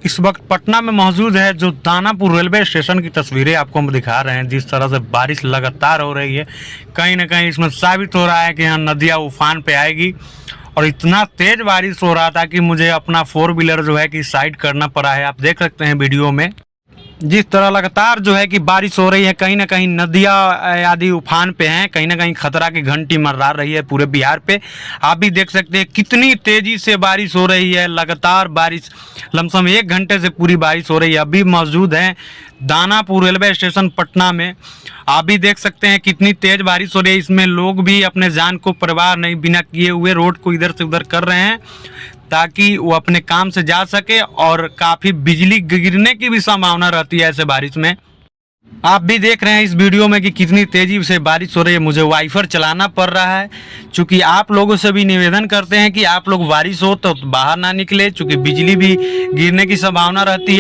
इस वक्त पटना में मौजूद है, जो दानापुर रेलवे स्टेशन की तस्वीरें आपको हम दिखा रहे हैं। जिस तरह से बारिश लगातार हो रही है, कहीं ना कहीं इसमें साबित हो रहा है कि यहाँ नदियाँ उफान पे आएगी। और इतना तेज बारिश हो रहा था कि मुझे अपना 4 व्हीलर जो है कि साइड करना पड़ा है। आप देख सकते हैं वीडियो में जिस तरह लगातार जो है कि बारिश हो रही है, कहीं ना कहीं नदियाँ आदि उफान पे हैं, कहीं ना कहीं खतरा की घंटी मर्रा रही है पूरे बिहार पे। आप भी देख सकते हैं कितनी तेजी से बारिश हो रही है। लगातार बारिश लमसम 1 घंटे से पूरी बारिश हो रही है। अभी मौजूद हैं दानापुर रेलवे स्टेशन पटना में। आप भी देख सकते हैं कितनी तेज बारिश हो रही है। इसमें लोग भी अपने जान को परवाह नहीं बिना किए हुए रोड को इधर से उधर कर रहे हैं ताकि वो अपने काम से जा सके। और काफ़ी बिजली गिरने की भी संभावना रहती है ऐसे बारिश में। आप भी देख रहे हैं इस वीडियो में कि कितनी तेज़ी से बारिश हो रही है। मुझे वाइफर चलाना पड़ रहा है, चूँकि आप लोगों से भी निवेदन करते हैं कि आप लोग बारिश हो तो बाहर ना निकले, चूँकि बिजली भी गिरने की संभावना रहती है।